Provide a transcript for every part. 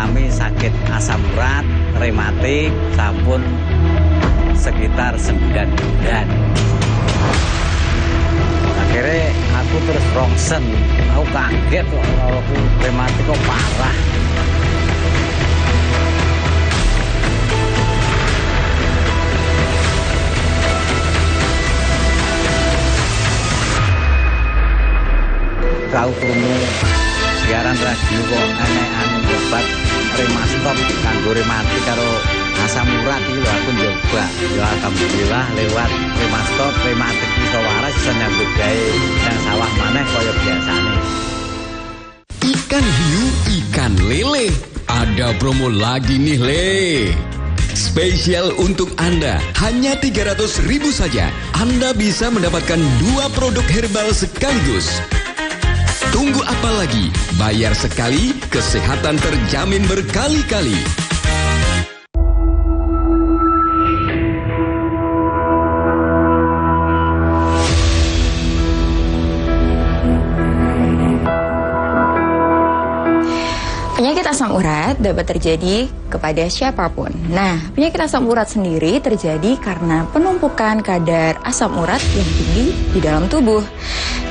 ngalami sakit asam urat, rematik, sampun sekitar 9 bulan. Akhirnya aku terus rongsen, aku kaget kalau aku rematik kok parah. Tahu krungu siaran radio kok aneh-aneh obat Remastop kanggo rematik karo asam urat iki lho aku nyoba. Ya alhamdulillah lewat Remastop rematik iso waras bisa nyambut gawe nang sawah maneh kaya biasane. Ikan hiu, ikan lele. Ada promo lagi nih, Le. Spesial untuk Anda, hanya 300.000 saja. Anda bisa mendapatkan 2 produk herbal sekaligus. Tunggu apa lagi? Bayar sekali, kesehatan terjamin berkali-kali. Penyakit asam urat dapat terjadi kepada siapapun. Nah, penyakit asam urat sendiri terjadi karena penumpukan kadar asam urat yang tinggi di dalam tubuh.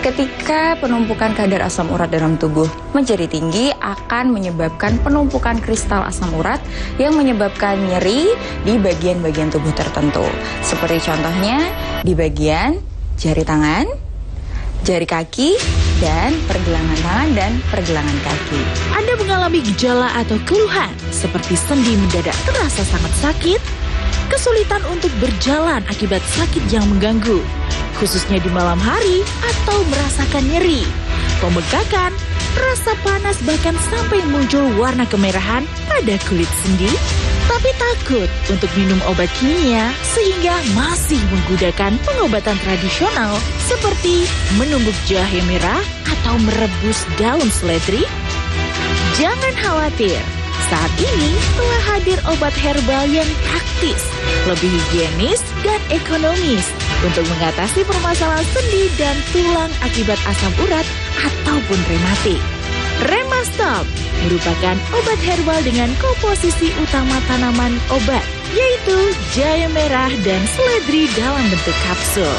Ketika penumpukan kadar asam urat dalam tubuh menjadi tinggi, akan menyebabkan penumpukan kristal asam urat yang menyebabkan nyeri di bagian-bagian tubuh tertentu. Seperti contohnya di bagian jari tangan, jari kaki, dan pergelangan tangan dan pergelangan kaki. Anda mengalami gejala atau keluhan seperti sendi mendadak terasa sangat sakit, kesulitan untuk berjalan akibat sakit yang mengganggu, khususnya di malam hari atau merasakan nyeri, pembengkakan, rasa panas bahkan sampai muncul warna kemerahan pada kulit sendi, tapi takut untuk minum obat kimia sehingga masih menggunakan pengobatan tradisional seperti menumbuk jahe merah atau merebus daun seledri? Jangan khawatir, saat ini telah hadir obat herbal yang praktis, lebih higienis dan ekonomis untuk mengatasi permasalahan sendi dan tulang akibat asam urat ataupun rematik. Remastop merupakan obat herbal dengan komposisi utama tanaman obat, yaitu jahe merah dan seledri dalam bentuk kapsul.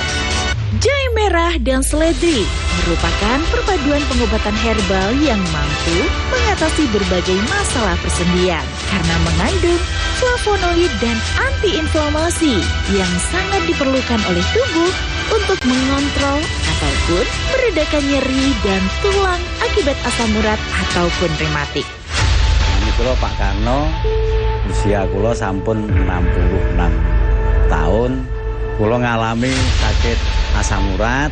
Jahe merah dan seledri merupakan perpaduan pengobatan herbal yang mampu mengatasi berbagai masalah persendian karena mengandung flavonoid dan antiinflamasi yang sangat diperlukan oleh tubuh untuk mengontrol ataupun meredakan nyeri dan tulang akibat asam urat ataupun rematik. Ini kula Pak Karno, usia kula sampun 66 tahun. Kula ngalami sakit asam urat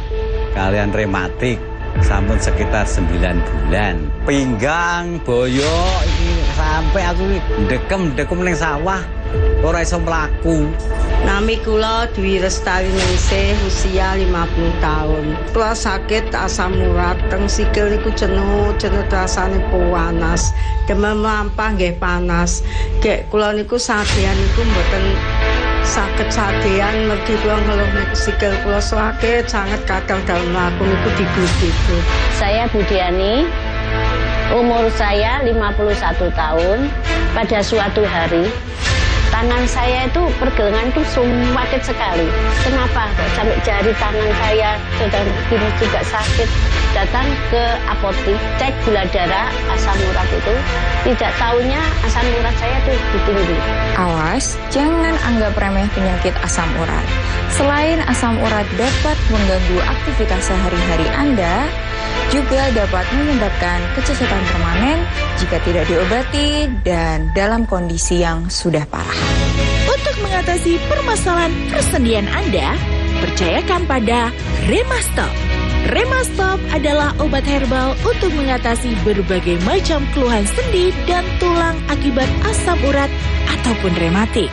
kalian rematik sampun sekitar 9 bulan. Pinggang, boyo iki sampai aku ndekem ning sawah ora iso mlaku. Nami kula Dwi Lestari Ningsih, usia 50 tahun. Kula sakit asam urat teng sikil niku jenuh rasane panas. Demam lampah nggih panas. Gek kula niku sadean niku mboten sakit sadean, mergi kula ngeluh niku sikil kula sakit sangat kadang dalam mlaku niku digu-digu. Saya Budiani, umur saya 51 tahun. Pada suatu hari tangan saya itu pergelangan itu sakit sekali. Kenapa? Sampai jari tangan saya sedang begini juga sakit. Datang ke apotik, cek gula darah, asam urat itu. Tidak tahunya asam urat saya itu tinggi. Awas, jangan anggap remeh penyakit asam urat. Selain asam urat dapat mengganggu aktivitas sehari-hari Anda, juga dapat menyebabkan kecacatan permanen jika tidak diobati dan dalam kondisi yang sudah parah. Untuk mengatasi permasalahan persendian Anda, percayakan pada Remastop. Remastop adalah obat herbal untuk mengatasi berbagai macam keluhan sendi dan tulang akibat asam urat ataupun rematik.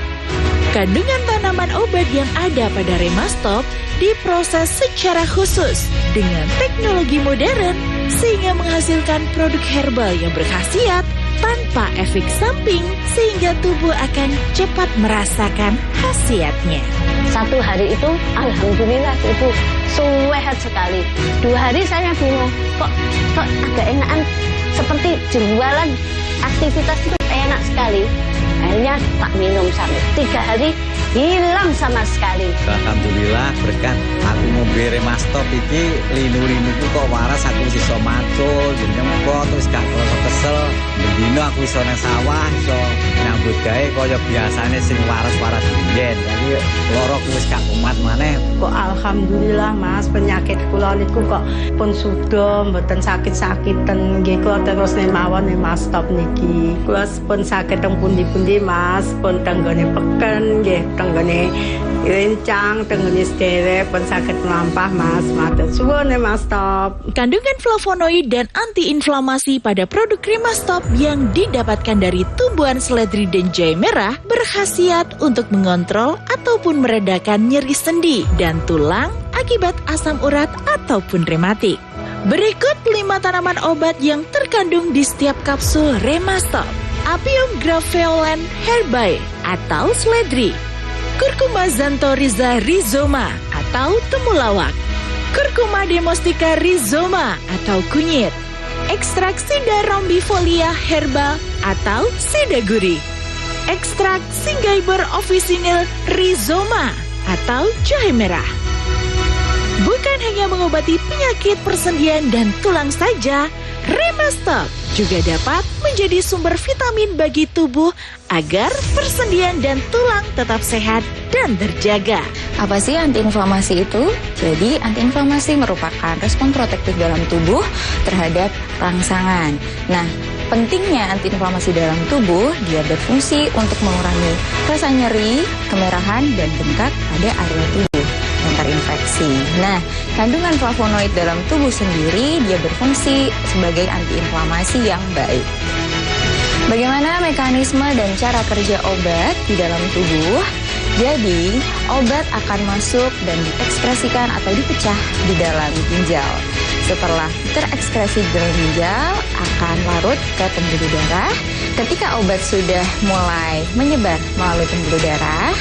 Kandungan tanaman obat yang ada pada Remastop diproses secara khusus dengan teknologi modern sehingga menghasilkan produk herbal yang berkhasiat tanpa efek samping sehingga tubuh akan cepat merasakan khasiatnya. Satu hari itu alhamdulillah Ibu sehat sekali. 2 hari saya bingung kok agak enakan seperti jualan aktivitas itu enak sekali. Akhirnya tak minum sampai 3 hari hilang sama sekali. Alhamdulillah berkat aku ngombe Remastop iki linu-linuku kok waras, aku wis iso macul, nyempot terus gak kesel. Dino aku iso nang sawah, iso nyambut gawe kaya biasane sing waras-waras biyen. Jadi loroku wis gak kumat maneh. Kok alhamdulillah Mas, penyakit kula niku kok pun sudah mboten sakit-sakiten nggih, kula terus mawon Remastop niki. Kula pun saged teng pundi-pundi Mas, pun tenggone peken nggih, tenggone rencang, tenggone sederek pun saged mlampah Mas. Matur suwun Remastop. Kandungan flavonoid dan antiinflamasi pada produk Remastop yang didapatkan dari tumbuhan seledri dan jahe merah berkhasiat untuk mengontrol ataupun meredakan nyeri sendi dan tulang akibat asam urat ataupun rematik. Berikut 5 tanaman obat yang terkandung di setiap kapsul Remastop. Apium graveolens herbae atau seledri, Curcuma xanthorrhiza rhizoma atau temulawak, Curcuma domestica rhizoma atau kunyit, ekstrak Sida rombifolia herbal atau Sida gurih, ekstrak Synggiber officinale rhizoma atau jahe merah. Bukan hanya mengobati penyakit persendian dan tulang saja, Remastop juga dapat menjadi sumber vitamin bagi tubuh agar persendian dan tulang tetap sehat dan terjaga. Apa sih antiinflamasi itu? Jadi antiinflamasi merupakan respon protektif dalam tubuh terhadap rangsangan. Nah, pentingnya antiinflamasi dalam tubuh, dia berfungsi untuk mengurangi rasa nyeri, kemerahan, dan bengkak pada area tubuh yang terinfeksi. Nah, kandungan flavonoid dalam tubuh sendiri dia berfungsi sebagai antiinflamasi yang baik. Bagaimana mekanisme dan cara kerja obat di dalam tubuh? Jadi, obat akan masuk dan diekskresikan atau dipecah di dalam ginjal. Setelah terekskresi di dalam ginjal, akan larut ke pembuluh darah. Ketika obat sudah mulai menyebar melalui pembuluh darah,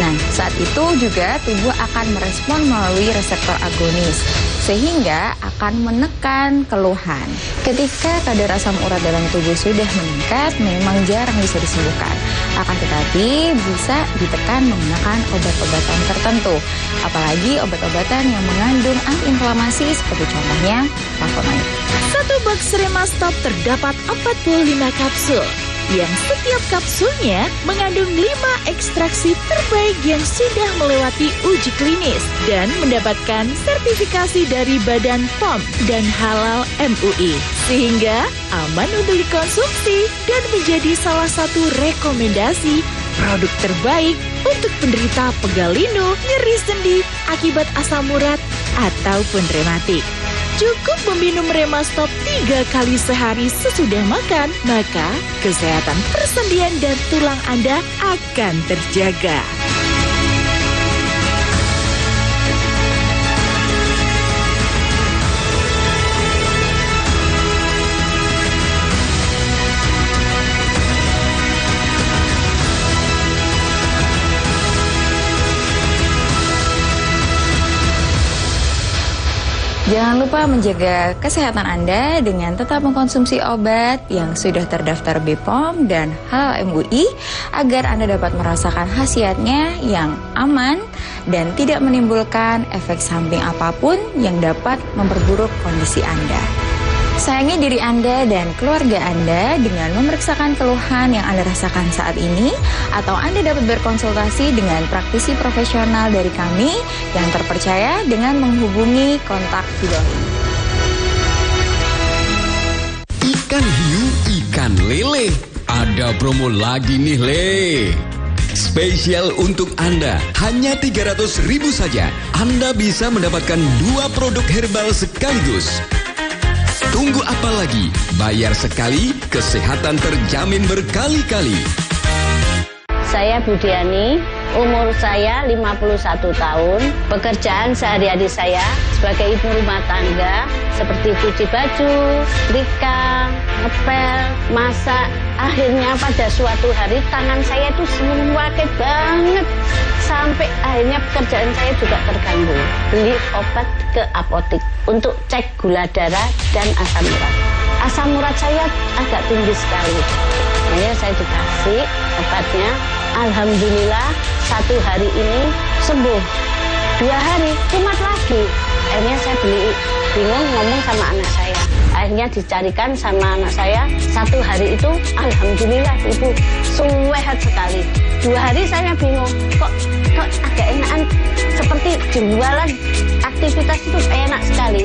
nah, saat itu juga tubuh akan merespon melalui reseptor agonis, sehingga akan menekan keluhan. Ketika kadar asam urat dalam tubuh sudah meningkat, memang jarang bisa disembuhkan. Akan tetapi bisa ditekan menggunakan obat-obatan tertentu, apalagi obat-obatan yang mengandung antiinflamasi seperti contohnya flavonoid. Satu box Remastop terdapat 45 kapsul, yang setiap kapsulnya mengandung 5 ekstraksi terbaik yang sudah melewati uji klinis dan mendapatkan sertifikasi dari Badan POM dan Halal MUI, sehingga aman untuk dikonsumsi dan menjadi salah satu rekomendasi produk terbaik untuk penderita pegal linu, nyeri sendi akibat asam urat ataupun rematik. Cukup meminum Remastop 3 kali sehari sesudah makan, maka kesehatan persendian dan tulang Anda akan terjaga. Jangan lupa menjaga kesehatan Anda dengan tetap mengkonsumsi obat yang sudah terdaftar BPOM dan Halal MUI agar Anda dapat merasakan khasiatnya yang aman dan tidak menimbulkan efek samping apapun yang dapat memperburuk kondisi Anda. Sayangi diri Anda dan keluarga Anda dengan memeriksakan keluhan yang Anda rasakan saat ini, atau Anda dapat berkonsultasi dengan praktisi profesional dari kami yang terpercaya dengan menghubungi kontak di bawah ini. Ikan hiu, ikan lele. Ada promo lagi nih, Le. Spesial untuk Anda, hanya 300.000 saja. Anda bisa mendapatkan 2 produk herbal sekaligus. Tunggu apa lagi? Bayar sekali, kesehatan terjamin berkali-kali. Saya Budiani, umur saya 51 tahun. Pekerjaan sehari-hari saya sebagai ibu rumah tangga seperti cuci baju, setrika, ngepel, masak. Akhirnya pada suatu hari tangan saya itu sakit banget. Sampai akhirnya pekerjaan saya juga terganggu. Beli obat ke apotek untuk cek gula darah dan asam urat. asam urat saya agak tinggi sekali. Akhirnya saya dikasih obatnya. Alhamdulillah 1 hari ini sembuh. 2 hari kumat lagi. Akhirnya saya bingung ngomong sama anak saya. Akhirnya dicarikan sama anak saya. 1 hari itu alhamdulillah ibu sehat sekali. 2 hari saya bingung kok agak enakan, seperti jualan aktivitas itu enak sekali.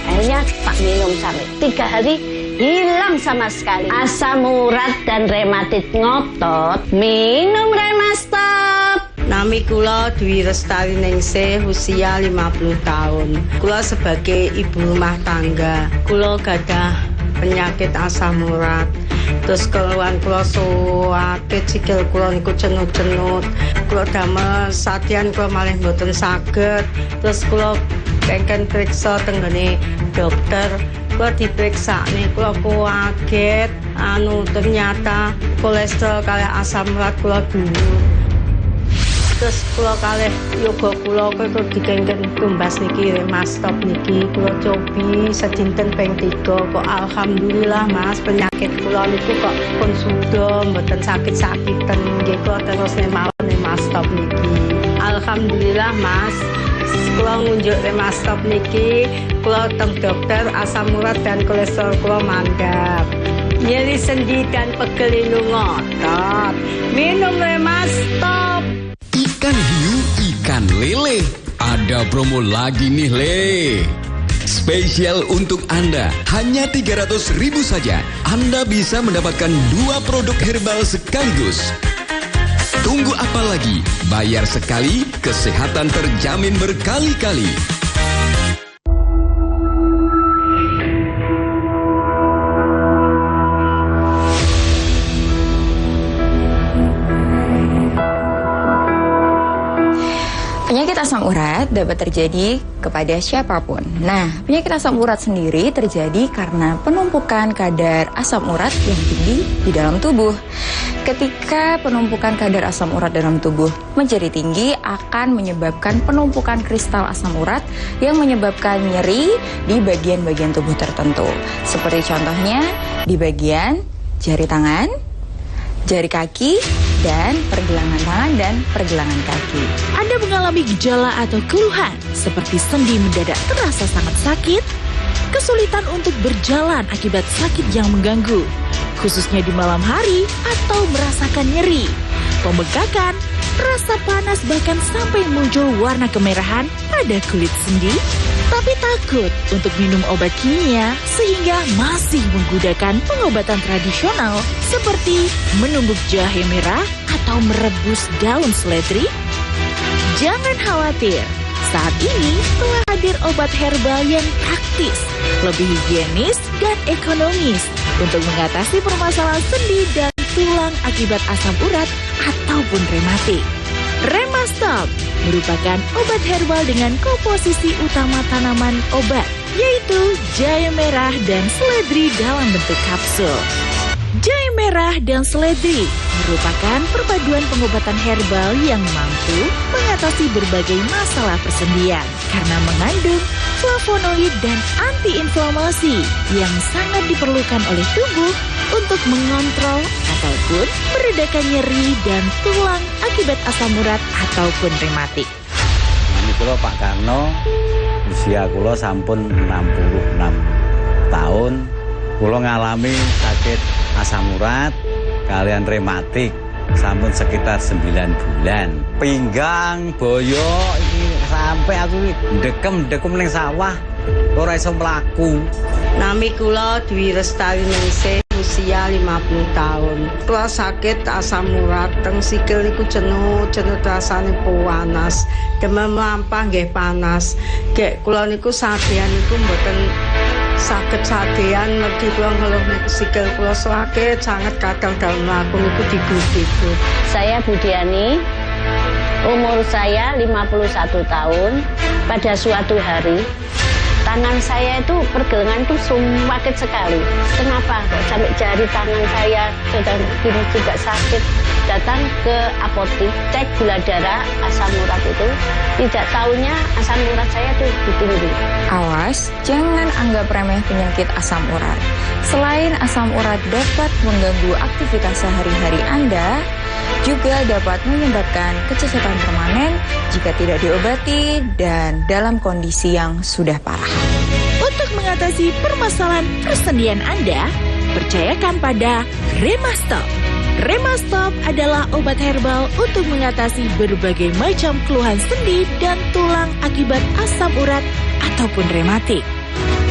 Akhirnya tak minum sampai 3 hari hilang sama sekali. Asam urat dan rematit ngotot, minum Remastop. Nami kula Dwi Restari Ningsih, usia 50 tahun. Kula sebagai ibu rumah tangga. Kula gadah penyakit asam urat. Terus keluhan kula sakit, sikil kula niku cenut-cenut. Kula damel satian kula malih mboten saged. Terus kula kengken periksa tenggene dokter. Kula diperiksa nih, kula kaget. Ternyata kolesterol kali asam urat kula dhuwur. Terus kula kalih yoga kula kok dikengken tumbas niki Remastop niki kula cobi sedinten ping 3 kok alhamdulillah Mas penyakit kula niku kok pun sudah mboten sakit-sakiten nggih kula terus mawon Remastop niki. Alhamdulillah Mas. Kula ngunjuk Remastop niki kula teng dokter asam urat dan kolesterol kula mandap. Nyeri sendi dan pegel linu ngotot. Minum Remastop. Ikan hiu, ikan lele. Ada promo lagi nih le. Spesial untuk Anda, hanya 300.000 saja. Anda bisa mendapatkan 2 produk herbal sekaligus. Tunggu apa lagi? Bayar sekali, kesehatan terjamin berkali-kali. Penyakit asam urat dapat terjadi kepada siapapun. Nah, penyakit asam urat sendiri terjadi karena penumpukan kadar asam urat yang tinggi di dalam tubuh. Ketika penumpukan kadar asam urat dalam tubuh menjadi tinggi, akan menyebabkan penumpukan kristal asam urat yang menyebabkan nyeri di bagian-bagian tubuh tertentu. Seperti contohnya di bagian jari tangan, jari kaki, dan pergelangan tangan dan pergelangan kaki. Anda mengalami gejala atau keluhan seperti sendi mendadak terasa sangat sakit, kesulitan untuk berjalan akibat sakit yang mengganggu, khususnya di malam hari atau merasakan nyeri, pembengkakan, rasa panas bahkan sampai muncul warna kemerahan pada kulit sendi, tapi takut untuk minum obat kimia sehingga masih menggunakan pengobatan tradisional seperti menumbuk jahe merah atau merebus daun seledri? Jangan khawatir, saat ini telah hadir obat herbal yang praktis, lebih higienis dan ekonomis untuk mengatasi permasalahan sendi dan tulang akibat asam urat ataupun rematik. Remastop merupakan obat herbal dengan komposisi utama tanaman obat, yaitu jahe merah dan seledri dalam bentuk kapsul. Jahe merah dan seledri merupakan perpaduan pengobatan herbal yang mampu mengatasi berbagai masalah persendian karena mengandung flavonoid dan antiinflamasi yang sangat diperlukan oleh tubuh untuk mengontrol ataupun meredakan nyeri dan tulang akibat asam urat ataupun rematik. Ini kula Pak Karno, usia kula sampun 66 tahun. Kula ngalami sakit asam urat kalian rematik sampun sekitar 9 bulan. Pinggang, boyo iki sampai aku ndekem ning sawah ora iso mlaku. Nami kula Dwi Restari Ningsih, usia 50 tahun. Kula sakit asam urat teng sikil niku cenut rasane panas. Demam lampah nggih panas. Gek kula niku sadean niku mboten sakit sadean, mergi kula ngeluh niku sikil kula sakit sangat kadang dalem mlaku niku digut-gut. Saya Budiani, umur saya 51 tahun. Pada suatu hari tangan saya itu pergelangan itu sakit sekali. Kenapa? Kok sampai jari tangan saya sedang gini juga sakit. Datang ke apotik, cek gula darah, asam urat itu. Tidak tahunya asam urat saya itu tinggi. Awas, jangan anggap remeh penyakit asam urat. Selain asam urat dapat mengganggu aktivitas sehari-hari Anda, juga dapat menyebabkan kecacatan permanen jika tidak diobati dan dalam kondisi yang sudah parah. Untuk mengatasi permasalahan persendian Anda, percayakan pada Remastop. Remastop adalah obat herbal untuk mengatasi berbagai macam keluhan sendi dan tulang akibat asam urat ataupun rematik.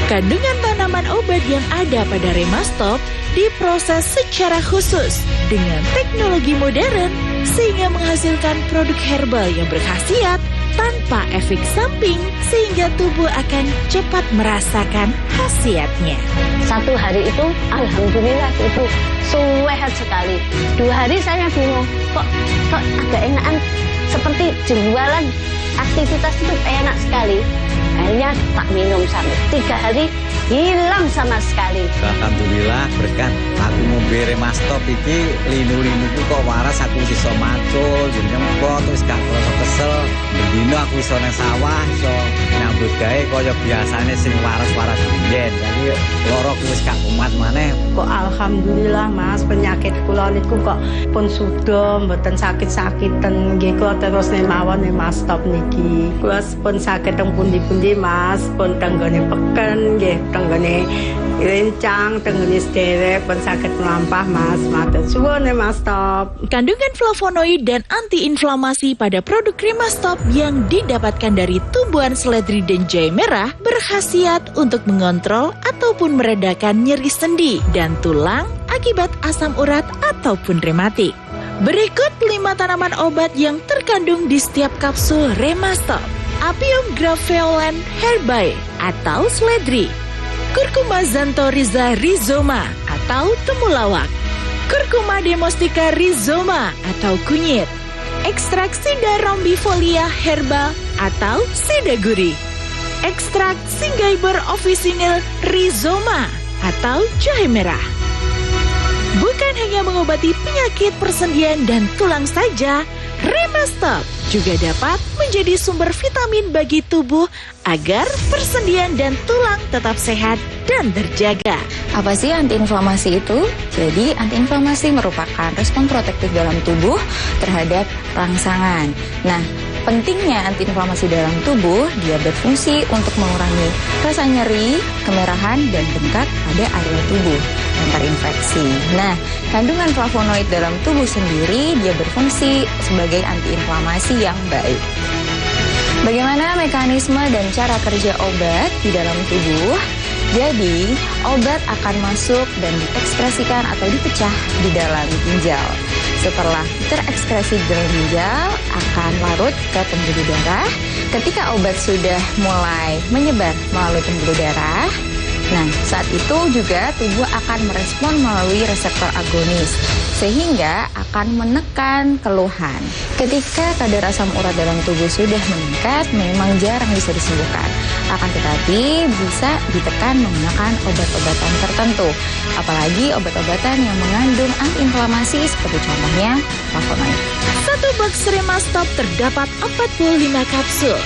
Kandungan tanaman obat yang ada pada Remastop diproses secara khusus dengan teknologi modern sehingga menghasilkan produk herbal yang berkhasiat tanpa efek samping sehingga tubuh akan cepat merasakan khasiatnya. Satu hari itu, alhamdulillah itu sehat sekali. 2 hari saya bingung, kok agak enakan, seperti jualan aktivitas itu enak sekali. Akhirnya tak minum sampai 3 hari hilang sama sekali. Alhamdulillah berkat aku ngombe Remastop iki linu-linuku kok waras, aku iso macul, jenenge empot terus gak krasa kesel. Bendino aku iso nang sawah, iso nyambut gawe kaya biasane sing waras-waras biyen. Jadi loro ku wis gak kumat maneh. Kok alhamdulillah Mas, penyakit kula niku kok pun sudah mboten sakit-sakiten nggih, kula terus mawon Remastop niki. Kula pun saged teng pundi-pundi Mas, pun tenggone peken nggih, tenggone rencang, tenggone sederek pun saged mlampah Mas. Matur suwun Remastop. Kandungan flavonoid dan antiinflamasi pada produk Remastop yang didapatkan dari tumbuhan seledri dan jahe merah berkhasiat untuk mengontrol ataupun meredakan nyeri sendi dan tulang akibat asam urat ataupun rematik. Berikut 5 tanaman obat yang terkandung di setiap kapsul Remastop. Apium graveolens herbae atau seledri, Curcuma xanthorrhiza rhizoma atau temulawak, Curcuma domestica rhizoma atau kunyit, ekstrak Sida rombifolia herbal atau Sida gurih, ekstrak Synggiber officinale rhizoma atau jahe merah. Bukan hanya mengobati penyakit persendian dan tulang saja, Remastop juga dapat menjadi sumber vitamin bagi tubuh agar persendian dan tulang tetap sehat dan terjaga. Apa sih antiinflamasi itu? Jadi antiinflamasi merupakan respon protektif dalam tubuh terhadap rangsangan. Nah, pentingnya antiinflamasi dalam tubuh, dia berfungsi untuk mengurangi rasa nyeri, kemerahan, dan bengkak pada area tubuh yang terinfeksi. Nah, kandungan flavonoid dalam tubuh sendiri, dia berfungsi sebagai antiinflamasi yang baik. Bagaimana mekanisme dan cara kerja obat di dalam tubuh? Jadi, obat akan masuk dan diekspresikan atau dipecah di dalam ginjal. Setelah terekskresi di dalam ginjal, akan larut ke pembuluh darah. Ketika obat sudah mulai menyebar melalui pembuluh darah, nah saat itu juga tubuh akan merespon melalui reseptor agonis, sehingga akan menekan keluhan. Ketika kadar asam urat dalam tubuh sudah meningkat, memang jarang bisa disembuhkan. Akan tetapi bisa ditekan menggunakan obat-obatan tertentu, apalagi obat-obatan yang mengandung antiinflamasi seperti contohnya flavonoid. Satu box Remastop terdapat 45 kapsul,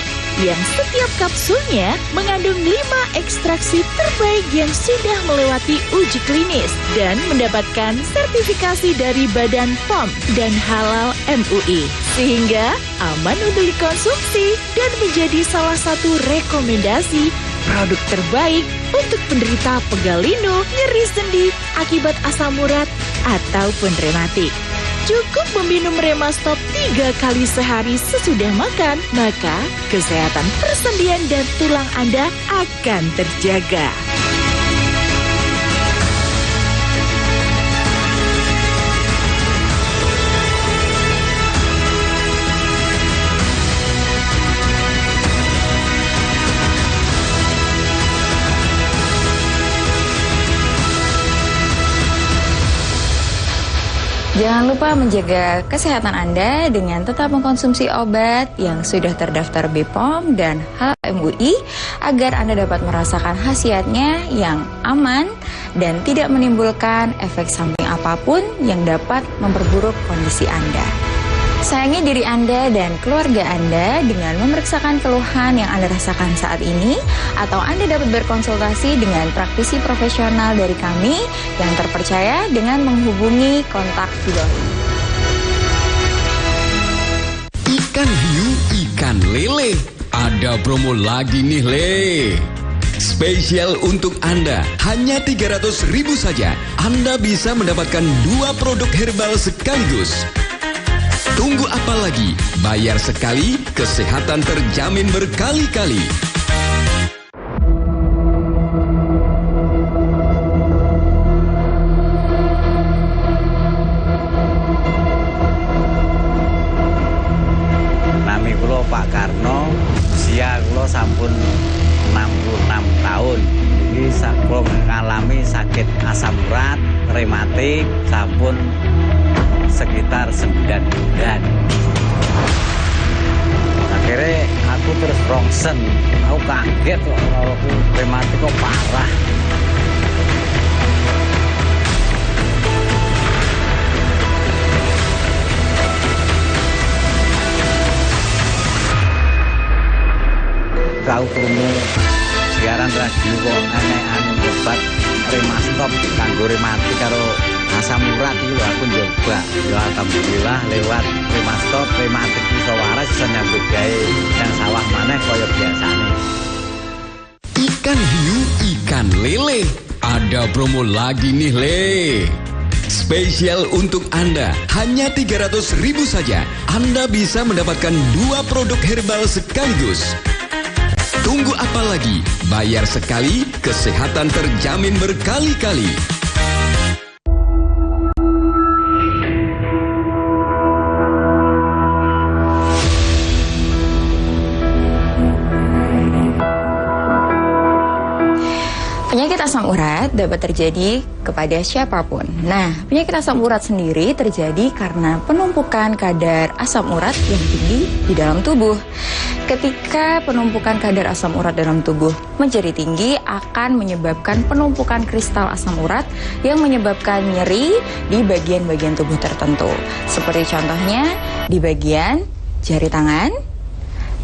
yang setiap kapsulnya mengandung 5 ekstraksi terbaik yang sudah melewati uji klinis dan mendapatkan sertifikasi dari Badan POM dan Halal MUI, sehingga aman untuk dikonsumsi dan menjadi salah satu rekomendasi produk terbaik untuk penderita pegal linu, nyeri sendi akibat asam urat ataupun rematik. Cukup meminum Remastop 3 kali sehari sesudah makan, maka kesehatan persendian dan tulang Anda akan terjaga. Jangan lupa menjaga kesehatan Anda dengan tetap mengkonsumsi obat yang sudah terdaftar BPOM dan HMUI agar Anda dapat merasakan khasiatnya yang aman dan tidak menimbulkan efek samping apapun yang dapat memperburuk kondisi Anda. Sayangi diri Anda dan keluarga Anda dengan memeriksakan keluhan yang Anda rasakan saat ini, atau Anda dapat berkonsultasi dengan praktisi profesional dari kami yang terpercaya dengan menghubungi kontak di bawah ini. Ikan hiu, ikan lele. Ada promo lagi nih, Le. Spesial untuk Anda, hanya 300.000 saja. Anda bisa mendapatkan 2 produk herbal sekaligus. Tunggu apa lagi? Bayar sekali, kesehatan terjamin berkali-kali. Nami kula Pak Karno, usia kula sampun 66 tahun. Iki kula ngalami sakit asam urat, rematik, sampun sekitar 9 bulan. Akhirnya aku terus rongsen, aku kaget kalau aku rematik kok parah. Kau krungu siaran radio kok aneh-aneh obat Remastop kanggo rematik karo asam urat itu aku nyoba. Ya alhamdulillah lewat Remastop rematik iso waras bisa nyambut gawe yang sawah maneh kaya biasane. Ikan hiu, ikan lele. Ada promo lagi nih, Le. Spesial untuk Anda, hanya 300.000 saja. Anda bisa mendapatkan 2 produk herbal sekaligus. Tunggu apa lagi? Bayar sekali, kesehatan terjamin berkali-kali. Penyakit asam urat dapat terjadi kepada siapapun. Nah, penyakit asam urat sendiri terjadi karena penumpukan kadar asam urat yang tinggi di dalam tubuh. Ketika penumpukan kadar asam urat dalam tubuh menjadi tinggi, akan menyebabkan penumpukan kristal asam urat yang menyebabkan nyeri di bagian-bagian tubuh tertentu. Seperti contohnya di bagian jari tangan,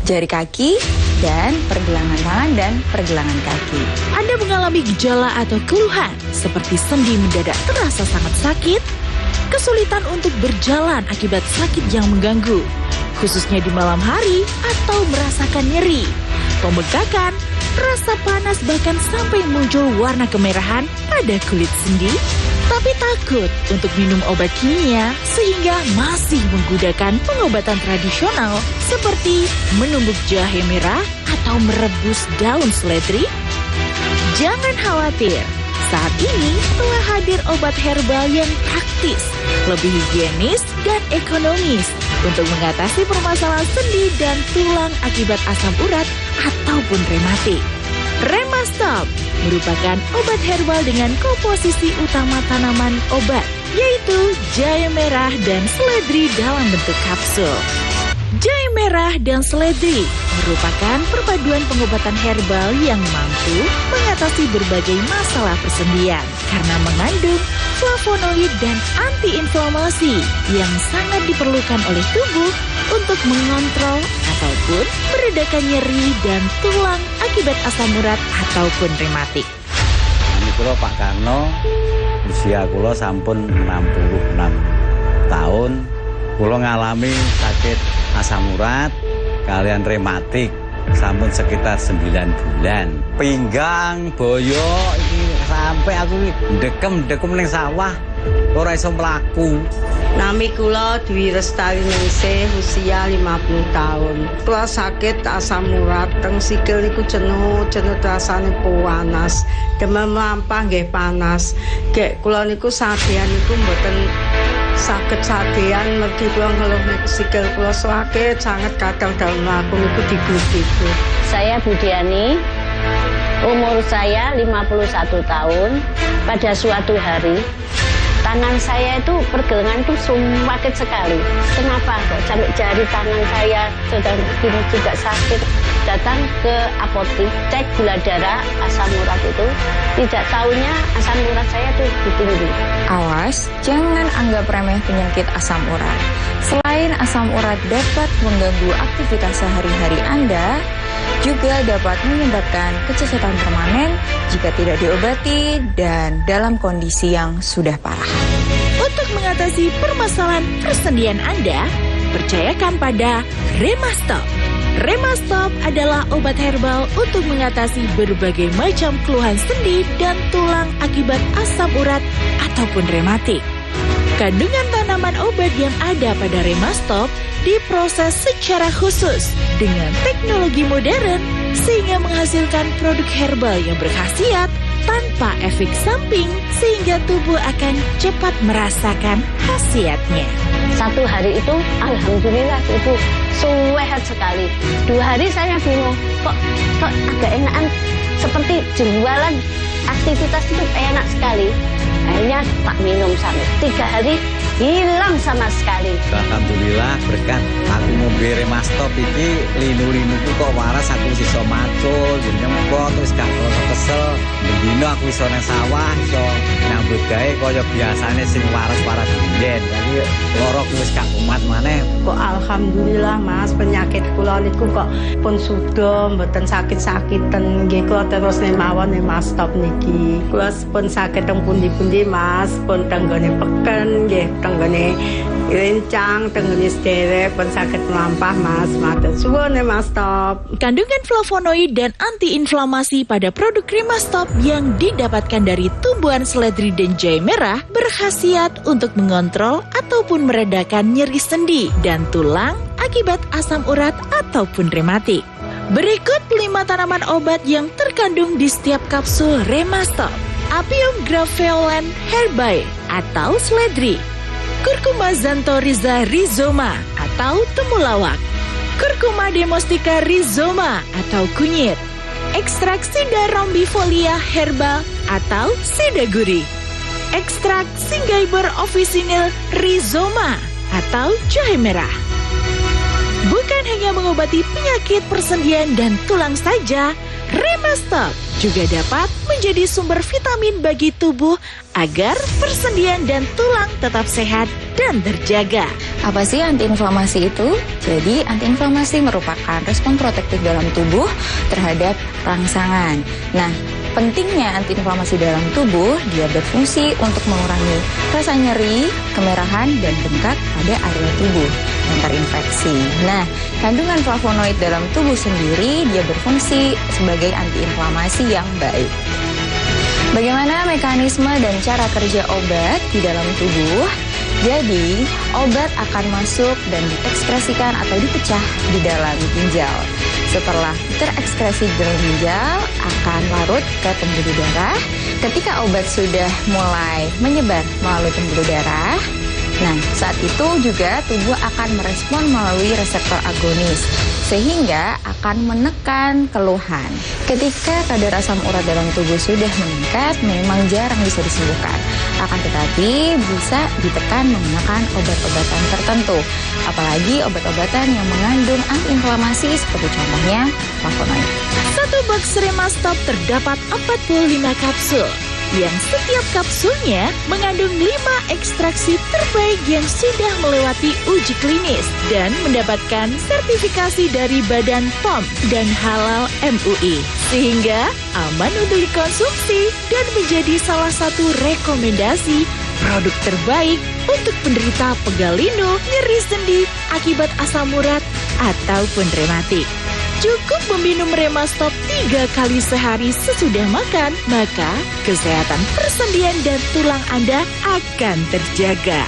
jari kaki, dan pergelangan tangan dan pergelangan kaki. Anda mengalami gejala atau keluhan seperti sendi mendadak terasa sangat sakit, kesulitan untuk berjalan akibat sakit yang mengganggu, khususnya di malam hari, atau merasakan nyeri, pembengkakan, rasa panas, bahkan sampai muncul warna kemerahan pada kulit sendi, tapi takut untuk minum obat kimia sehingga masih menggunakan pengobatan tradisional seperti menumbuk jahe merah atau merebus daun seledri? Jangan khawatir, saat ini telah hadir obat herbal yang praktis, lebih higienis dan ekonomis untuk mengatasi permasalahan sendi dan tulang akibat asam urat ataupun rematik. Remastop merupakan obat herbal dengan komposisi utama tanaman obat, yaitu jahe merah dan seledri dalam bentuk kapsul. Jahe merah dan seledri merupakan perpaduan pengobatan herbal yang mampu mengatasi berbagai masalah persendian karena mengandung flavonoid dan antiinflamasi yang sangat diperlukan oleh tubuh untuk mengontrol ataupun meredakan nyeri dan tulang akibat asam urat ataupun rematik. Ini kula Pak Karno, usia kula sampun 66 tahun. Kula ngalami sakit asam urat kalian rematik sampun sekitar 9 bulan. Pinggang, boyo iki sampai aku dekem ning sawah ora iso mlaku. Nami kula Dwi Lestari Ningsih, usia 50 tahun. Kula sakit asam urat, teng sikil niku jenuh rasane panas. Demam lampah nggih panas. Gek kula niku sadean niku mboten sakit sadean, mergi kula ngeluh niku sikil kula sakit sangat kadang dalu mlaku niku digu-digu. Saya Budiani, umur saya 51 tahun. Pada suatu hari tangan saya itu pergelangan itu sakit sekali. Kenapa kok sampai jari tangan saya sudah begini juga sakit? Datang ke apotek, cek gula darah, asam urat itu, tidak tahunya asam urat saya tuh tinggi. Awas, jangan anggap remeh penyakit asam urat. Selain asam urat dapat mengganggu aktivitas sehari-hari Anda, juga dapat menyebabkan kecacatan permanen jika tidak diobati dan dalam kondisi yang sudah parah. Untuk mengatasi permasalahan persendian Anda, percayakan pada Remastop. Remastop adalah obat herbal untuk mengatasi berbagai macam keluhan sendi dan tulang akibat asam urat ataupun rematik. Kandungan tanaman obat yang ada pada Remastop diproses secara khusus dengan teknologi modern sehingga menghasilkan produk herbal yang berkhasiat tanpa efek samping sehingga tubuh akan cepat merasakan khasiatnya. Satu hari itu, alhamdulillah Ibu, sehat sekali. 2 hari saya bingung, kok agak enakan, seperti jualan aktivitas itu enak sekali. Akhirnya tak minum sampai 3 hari, hilang sama sekali. Alhamdulillah berkat aku ngombe Remastop iki linu-linuku kok waras, aku wis iso macul, nyempot terus gak kroso kesel. Dino aku iso nang sawah, iso nyambut gawe kaya biasane sing waras-waras biyen. Jadi loro wis gak kumat maneh. Kok alhamdulillah Mas, penyakit kula niku kok pun sudah mboten sakit-sakiten nggih, kula terus mawon Remastop niki. Kula pun saged teng pundi-pundi Mas, pun tenggone peken nggih, tenggone rencang, tenggone sederek pun saged mlampah Mas. Matur suwun Remastop. Kandungan flavonoid dan antiinflamasi pada produk Remastop yang didapatkan dari tumbuhan seledri dan jahe merah berkhasiat untuk mengontrol ataupun meredakan nyeri sendi dan tulang akibat asam urat ataupun rematik. Berikut 5 tanaman obat yang terkandung di setiap kapsul Remastop. Apium graveolens herbae atau seledri, Curcuma xanthorrhiza rhizoma atau temulawak, Curcuma domestica rhizoma atau kunyit, ekstrak Sida rombifolia herbal atau sida gurih, ekstrak Synggiber officinale rhizoma atau jahe merah. Bukan hanya mengobati penyakit persendian dan tulang saja, Remastop juga dapat menjadi sumber vitamin bagi tubuh agar persendian dan tulang tetap sehat dan terjaga. Apa sih antiinflamasi itu? Jadi antiinflamasi merupakan respon protektif dalam tubuh terhadap rangsangan. Nah, pentingnya antiinflamasi dalam tubuh, dia berfungsi untuk mengurangi rasa nyeri, kemerahan, dan bengkak pada area tubuh yang terinfeksi. Nah, kandungan flavonoid dalam tubuh sendiri, dia berfungsi sebagai antiinflamasi yang baik. Bagaimana mekanisme dan cara kerja obat di dalam tubuh? Jadi, obat akan masuk dan diekspresikan atau dipecah di dalam ginjal. Setelah terekskresi di dalam ginjal, akan larut ke pembuluh darah. Ketika obat sudah mulai menyebar melalui pembuluh darah, nah saat itu juga tubuh akan merespon melalui reseptor agonis, sehingga akan menekan keluhan. Ketika kadar asam urat dalam tubuh sudah meningkat, memang jarang bisa disembuhkan. Akan tetapi bisa ditekan menggunakan obat-obatan tertentu, apalagi obat-obatan yang mengandung antiinflamasi seperti contohnya flavonoid. Satu box Remastop terdapat 45 kapsul, yang setiap kapsulnya mengandung 5 ekstraksi terbaik yang sudah melewati uji klinis dan mendapatkan sertifikasi dari Badan POM dan Halal MUI, sehingga aman untuk dikonsumsi dan menjadi salah satu rekomendasi produk terbaik untuk penderita pegal linu, nyeri sendi akibat asam urat ataupun rematik. Cukup meminum Remastop 3 kali sehari sesudah makan, maka kesehatan persendian dan tulang Anda akan terjaga.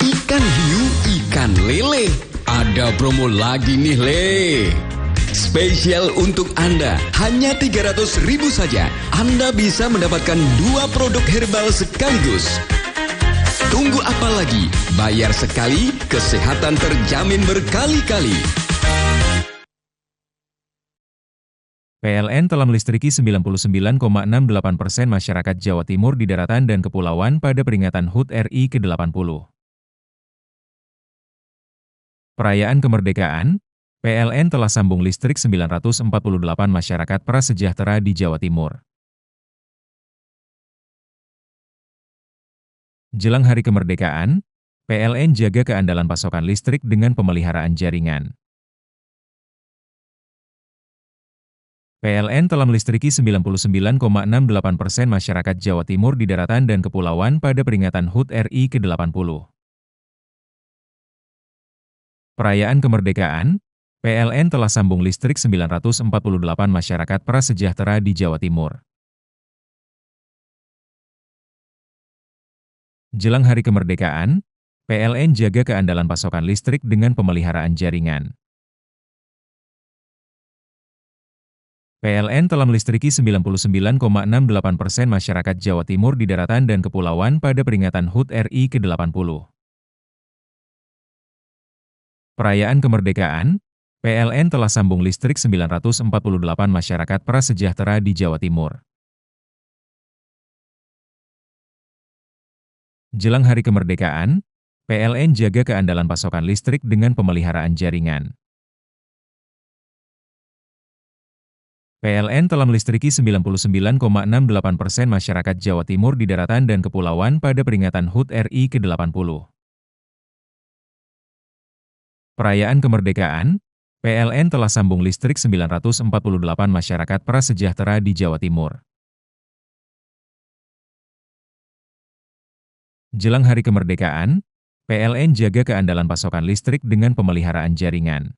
Ikan hiu, ikan lele. Ada promo lagi nih, Le. Spesial untuk Anda, hanya 300.000 saja. Anda bisa mendapatkan 2 produk herbal sekaligus. Tunggu apa lagi? Bayar sekali, kesehatan terjamin berkali-kali. PLN telah melistriki 99,68% masyarakat Jawa Timur di daratan dan kepulauan pada peringatan HUT RI ke-80. Perayaan kemerdekaan, PLN telah sambung listrik 948 masyarakat prasejahtera di Jawa Timur. Jelang hari kemerdekaan, PLN jaga keandalan pasokan listrik dengan pemeliharaan jaringan. PLN telah melistriki 99,68% masyarakat Jawa Timur di daratan dan kepulauan pada peringatan HUT RI ke-80. Perayaan kemerdekaan, PLN telah sambung listrik 948 masyarakat prasejahtera di Jawa Timur. Jelang hari kemerdekaan, PLN jaga keandalan pasokan listrik dengan pemeliharaan jaringan. PLN telah melistriki 99,68% masyarakat Jawa Timur di daratan dan kepulauan pada peringatan HUT RI ke-80. Perayaan kemerdekaan, PLN telah sambung listrik 948 masyarakat prasejahtera di Jawa Timur. Jelang hari kemerdekaan, PLN jaga keandalan pasokan listrik dengan pemeliharaan jaringan. PLN telah melistriki 99,68% masyarakat Jawa Timur di daratan dan kepulauan pada peringatan HUT RI ke-80. Perayaan kemerdekaan, PLN telah sambung listrik 948 masyarakat prasejahtera di Jawa Timur. Jelang hari kemerdekaan, PLN jaga keandalan pasokan listrik dengan pemeliharaan jaringan.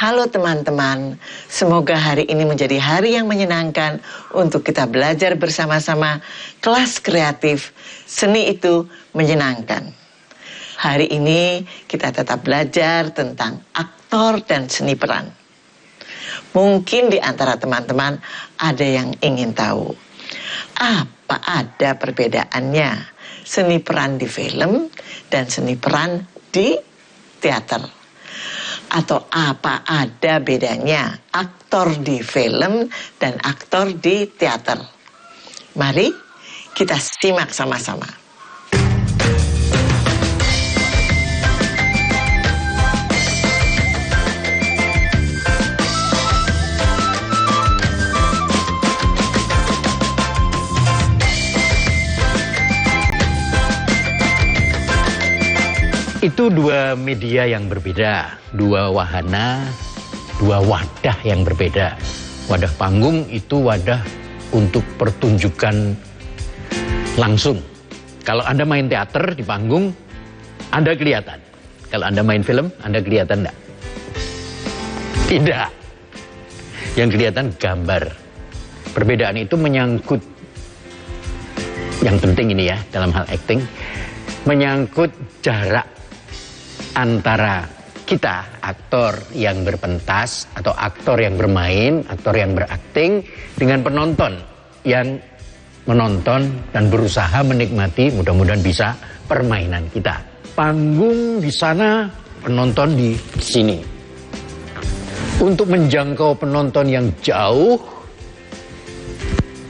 Halo teman-teman, semoga hari ini menjadi hari yang menyenangkan untuk kita belajar bersama-sama kelas kreatif Seni Itu Menyenangkan. Hari ini kita tetap belajar tentang aktor dan seni peran. Mungkin di antara teman-teman ada yang ingin tahu, apa ada perbedaannya seni peran di film dan seni peran di teater? Atau apa ada bedanya aktor di film dan aktor di teater? Mari kita simak sama-sama. Itu dua media yang berbeda, dua wahana, dua wadah yang berbeda. Wadah panggung itu wadah untuk pertunjukan langsung. Kalau Anda main teater di panggung, Anda kelihatan. Kalau Anda main film, Anda kelihatan enggak? Tidak. Yang kelihatan gambar. Perbedaan itu menyangkut, yang penting ini ya dalam hal acting, menyangkut jarak antara kita, aktor yang berpentas atau aktor yang bermain, aktor yang berakting, dengan penonton yang menonton dan berusaha menikmati, mudah-mudahan bisa, permainan kita. Panggung di sana, penonton di sini. Untuk menjangkau penonton yang jauh,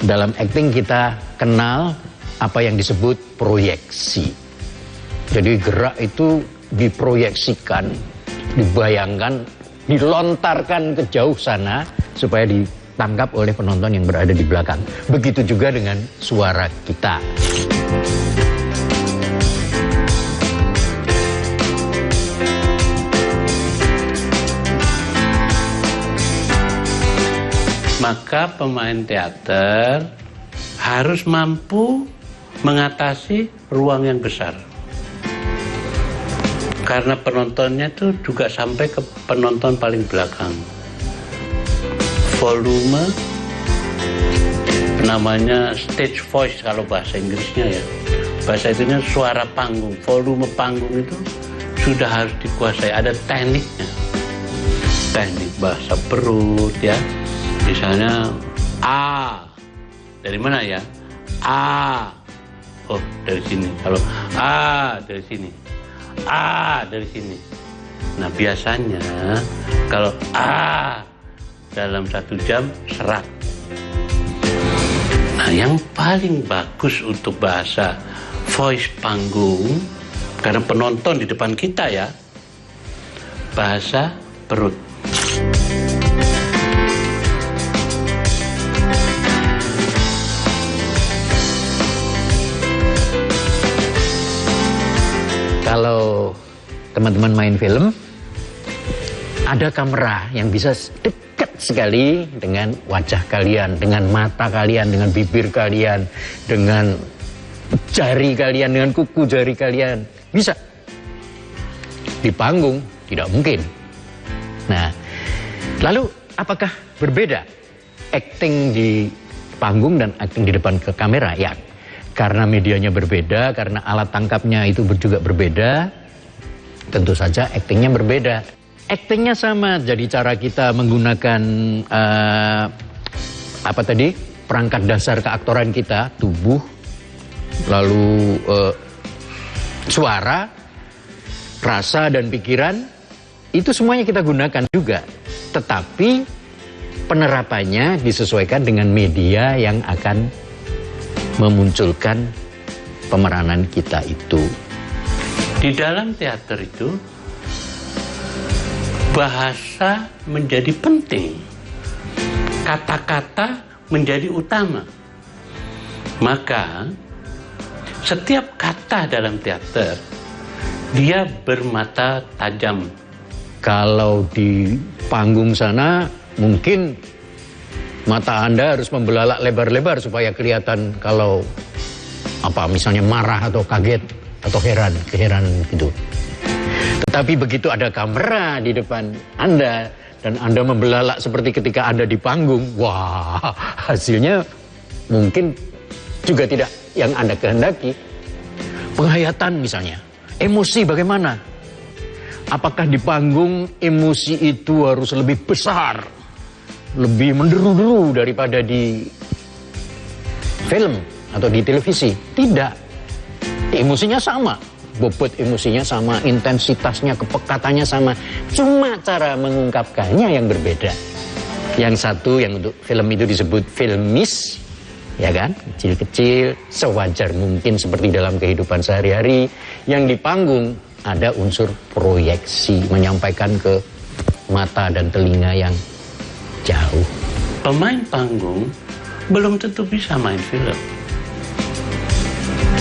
dalam acting kita kenal apa yang disebut proyeksi. Jadi gerak itu diproyeksikan, dibayangkan, dilontarkan ke jauh sana supaya ditangkap oleh penonton yang berada di belakang. Begitu juga dengan suara kita. Maka pemain teater harus mampu mengatasi ruang yang besar. Karena penontonnya itu juga sampai ke penonton paling belakang. Volume, namanya stage voice kalau bahasa Inggrisnya ya. Bahasa itunya suara panggung, volume panggung itu sudah harus dikuasai. Ada tekniknya. Teknik bahasa perut ya. Misalnya A, dari mana ya? A, oh dari sini. Kalau A dari sini. A dari sini. Nah biasanya kalau A dalam 1 jam serat. Nah yang paling bagus untuk bahasa voice panggung, karena penonton di depan kita ya, bahasa perut. Kalau teman-teman main film, ada kamera yang bisa dekat sekali dengan wajah kalian, dengan mata kalian, dengan bibir kalian, dengan jari kalian, dengan kuku jari kalian. Bisa. Di panggung, tidak mungkin. Nah, lalu apakah berbeda acting di panggung dan acting di depan ke kamera? Ya. Karena medianya berbeda, karena alat tangkapnya itu juga berbeda, tentu saja aktingnya berbeda. Aktingnya sama, jadi cara kita menggunakan perangkat dasar keaktoran kita, tubuh, lalu suara, rasa dan pikiran, itu semuanya kita gunakan juga. Tetapi penerapannya disesuaikan dengan media yang akan memunculkan pemeranan kita itu. Di dalam teater itu bahasa menjadi penting, kata-kata menjadi utama. Maka setiap kata dalam teater dia bermata tajam. Kalau di panggung sana mungkin mata Anda harus membelalak lebar-lebar supaya kelihatan kalau misalnya marah atau kaget atau keheranan gitu. Tetapi begitu ada kamera di depan Anda dan Anda membelalak seperti ketika Anda di panggung, wah, hasilnya mungkin juga tidak yang Anda kehendaki. Penghayatan misalnya, emosi bagaimana? Apakah di panggung emosi itu harus lebih besar, lebih menderu-deru daripada di film atau di televisi? Tidak. Emosinya sama. bobot emosinya sama, intensitasnya, kepekatannya sama. Cuma cara mengungkapkannya yang berbeda. Yang satu yang untuk film itu disebut filmis, ya kan? Kecil-kecil, sewajar mungkin seperti dalam kehidupan sehari-hari. Yang di panggung ada unsur proyeksi, menyampaikan ke mata dan telinga yang jauh. Pemain panggung belum tentu bisa main film.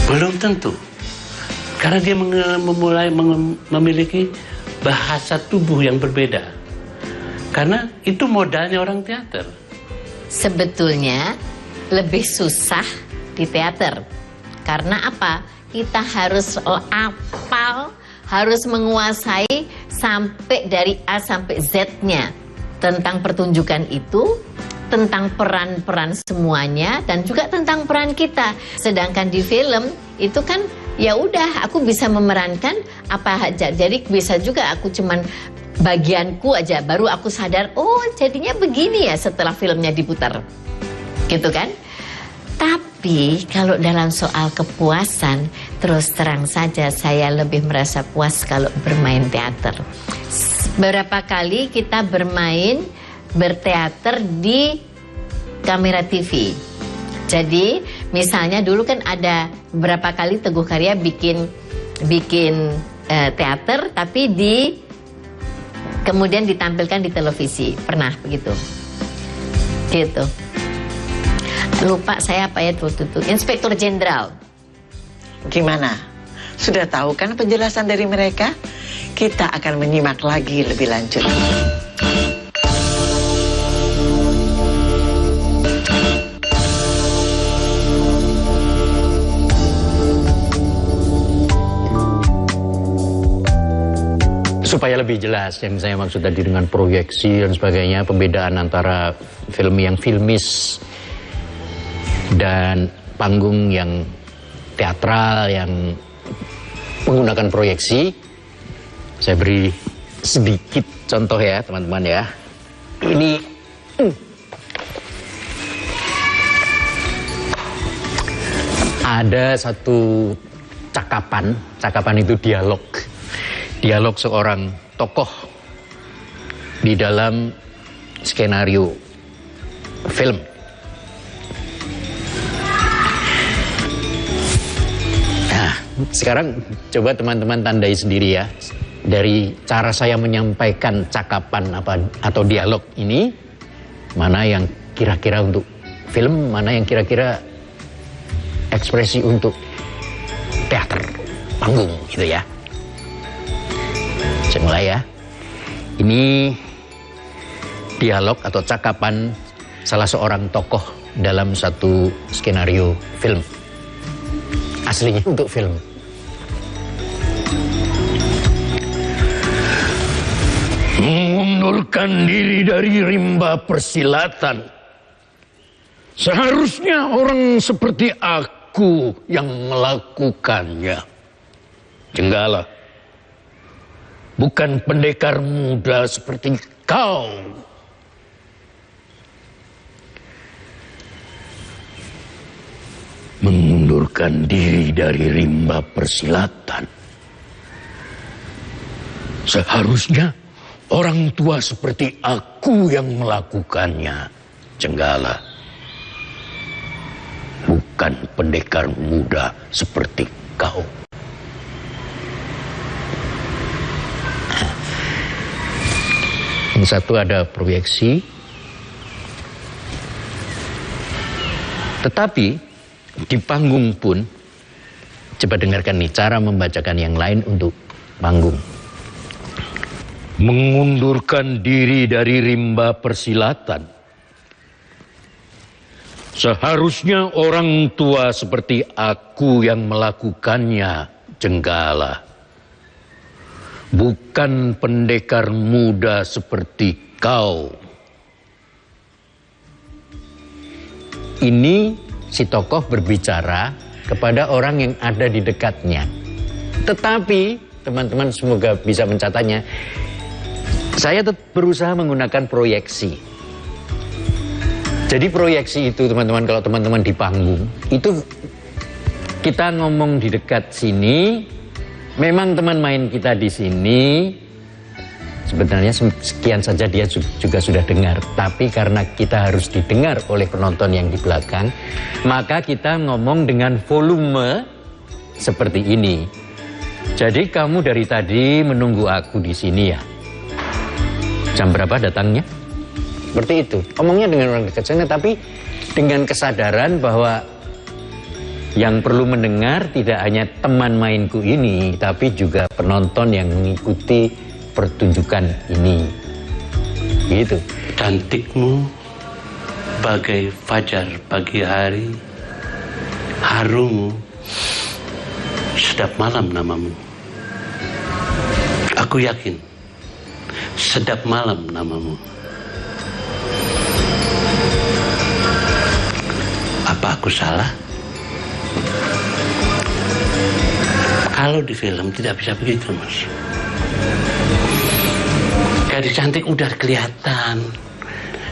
Belum tentu. Karena dia memiliki bahasa tubuh yang berbeda. Karena itu modalnya orang teater. Sebetulnya lebih susah di teater. Karena apa? Kita harus hafal, harus menguasai sampai dari A sampai Z-nya. Tentang pertunjukan itu, tentang peran-peran semuanya, dan juga tentang peran kita. Sedangkan di film itu kan ya udah, aku bisa memerankan apa aja. Jadi bisa juga aku cuman bagianku aja, baru aku sadar, oh jadinya begini ya setelah filmnya diputar. Gitu kan? Tapi kalau dalam soal kepuasan, terus terang saja saya lebih merasa puas kalau bermain teater. Berapa kali kita berteater di kamera TV. Jadi misalnya dulu kan ada beberapa kali Teguh Karya bikin teater tapi kemudian ditampilkan di televisi. Pernah begitu. Gitu. Lupa saya apa ya waktu itu. Inspektur Jenderal. Gimana? Sudah tahu kan penjelasan dari mereka? Kita akan menyimak lagi lebih lanjut. Supaya lebih jelas yang saya maksud tadi dengan proyeksi dan sebagainya, pembedaan antara film yang filmis dan panggung yang teatral yang menggunakan proyeksi, saya beri sedikit contoh ya teman-teman ya. Ini ada satu cakapan itu dialog seorang tokoh di dalam skenario film. Nah, sekarang coba teman-teman tandai sendiri ya, dari cara saya menyampaikan cakapan atau dialog ini, mana yang kira-kira untuk film, mana yang kira-kira ekspresi untuk teater panggung gitu ya. Saya mulai ya. Ini dialog atau cakapan salah seorang tokoh dalam satu skenario film. Aslinya untuk film. Mengundurkan diri dari rimba persilatan. Seharusnya orang seperti aku yang melakukannya. Jenggala. Bukan pendekar muda seperti kau. Mengundurkan diri dari rimba persilatan. Seharusnya orang tua seperti aku yang melakukannya, Jenggala. Bukan pendekar muda seperti kau. Yang satu ada proyeksi. Tetapi di panggung pun, coba dengarkan nih cara membacakan yang lain untuk panggung. Mengundurkan diri dari rimba persilatan. Seharusnya orang tua seperti aku yang melakukannya, Jenggala. Bukan pendekar muda seperti kau. Ini si tokoh berbicara kepada orang yang ada di dekatnya. Tetapi, teman-teman semoga bisa mencatatnya, saya berusaha menggunakan proyeksi. Jadi proyeksi itu teman-teman, kalau teman-teman di panggung, itu kita ngomong di dekat sini, Memang teman main kita di sini sebenarnya sekian saja dia juga sudah dengar, tapi karena kita harus didengar oleh penonton yang di belakang, maka kita ngomong dengan volume seperti ini. Jadi kamu dari tadi menunggu aku di sini ya? Jam berapa datangnya? Seperti itu. Omongnya dengan orang dekat sana, tapi dengan kesadaran bahwa yang perlu mendengar tidak hanya teman mainku ini, tapi juga penonton yang mengikuti pertunjukan ini. Gitu. Cantikmu bagai fajar pagi hari, harummu sedap malam namamu. Aku yakin sedap malam namamu. Apa aku salah? Kalau di film tidak bisa begitu, Mas. Gadis cantik udah kelihatan.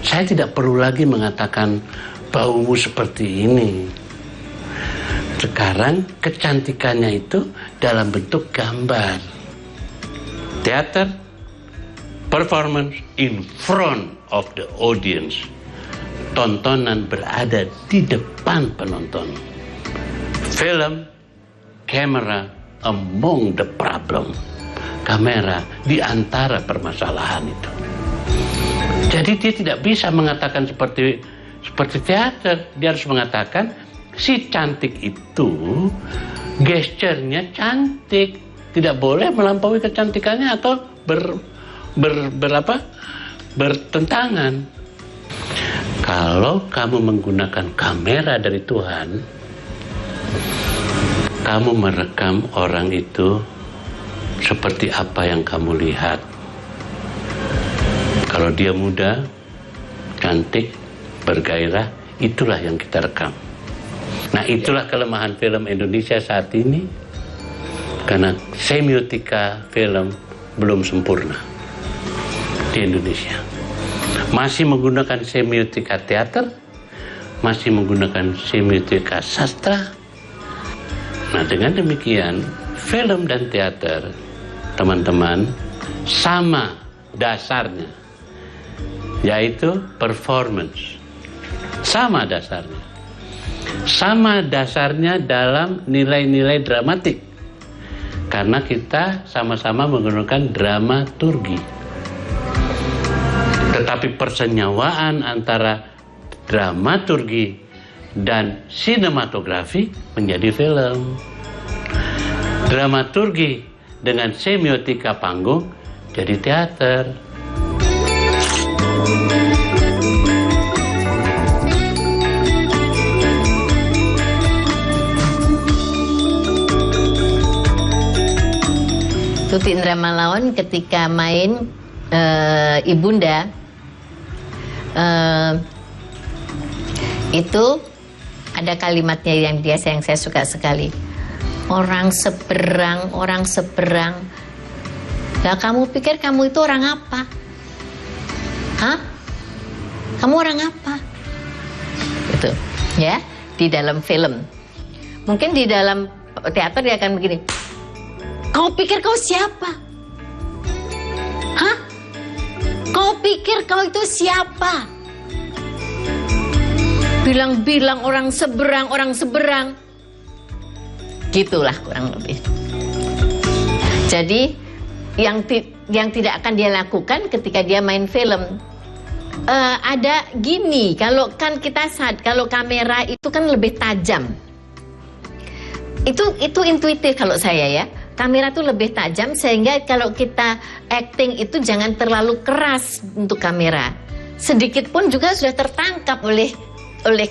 Saya tidak perlu lagi mengatakan baumu seperti ini. Sekarang kecantikannya itu dalam bentuk gambar. Teater, performance in front of the audience. Tontonan berada di depan penonton. Film, kamera among the problem. Kamera di antara permasalahan itu. Jadi dia tidak bisa mengatakan seperti teater. Dia harus mengatakan si cantik itu gesturnya cantik. Tidak boleh melampaui kecantikannya atau bertentangan. Kalau kamu menggunakan kamera dari Tuhan, kamu merekam orang itu seperti apa yang kamu lihat. Kalau dia muda, cantik, bergairah, itulah yang kita rekam. Nah, itulah kelemahan film Indonesia saat ini, karena semiotika film belum sempurna di Indonesia. Masih menggunakan semiotika teater, masih menggunakan semiotika sastra. Nah, dengan demikian, film dan teater, teman-teman, sama dasarnya, yaitu performance. Sama dasarnya. Sama dasarnya dalam nilai-nilai dramatik. Karena kita sama-sama menggunakan dramaturgi. Tetapi persenyawaan antara dramaturgi dan sinematografi menjadi film. Dramaturgi dengan semiotika panggung jadi teater. Tuti Indramalawan ketika main Ibunda itu ada kalimatnya yang saya suka sekali. Orang seberang. Lah kamu pikir kamu itu orang apa? Hah? Kamu orang apa? Itu, ya, di dalam film. Mungkin di dalam teater dia akan begini. Kau pikir kau siapa? Hah? Kau pikir kau itu siapa? Bilang-bilang orang seberang. Gitulah kurang lebih. Jadi yang tidak akan dia lakukan ketika dia main film. Ada gini, kalau kamera itu kan lebih tajam. Itu intuitif kalau saya ya. Kamera tuh lebih tajam sehingga kalau kita acting itu jangan terlalu keras untuk kamera. Sedikit pun juga sudah tertangkap oleh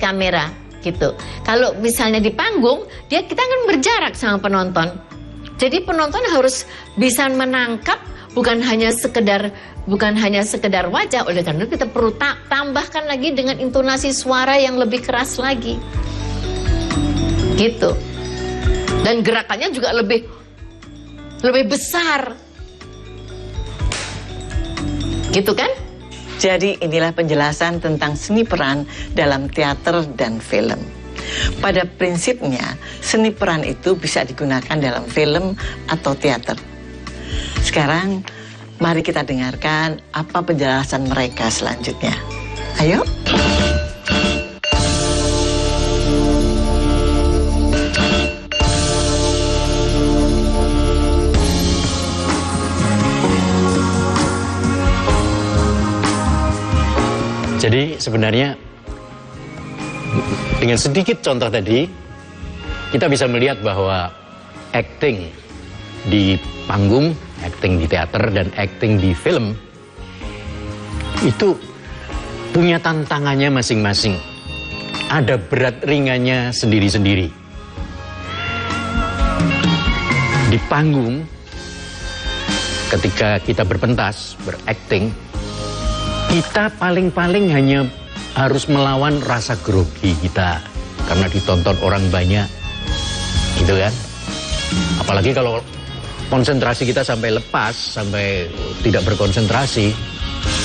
kamera gitu. Kalau misalnya di panggung, kita kan berjarak sama penonton. Jadi penonton harus bisa menangkap bukan hanya sekedar wajah. Oleh karena itu kita perlu tambahkan lagi dengan intonasi suara yang lebih keras lagi. Gitu. Dan gerakannya juga lebih besar. Gitu kan? Jadi inilah penjelasan tentang seni peran dalam teater dan film. Pada prinsipnya, seni peran itu bisa digunakan dalam film atau teater. Sekarang, mari kita dengarkan apa penjelasan mereka selanjutnya. Ayo. Jadi sebenarnya dengan sedikit contoh tadi, kita bisa melihat bahwa acting di panggung, acting di teater, dan acting di film itu punya tantangannya masing-masing. Ada berat ringannya sendiri-sendiri. Di panggung, ketika kita berpentas, berakting, kita paling-paling hanya harus melawan rasa grogi kita karena ditonton orang banyak, gitu kan? Apalagi kalau konsentrasi kita sampai lepas, sampai tidak berkonsentrasi,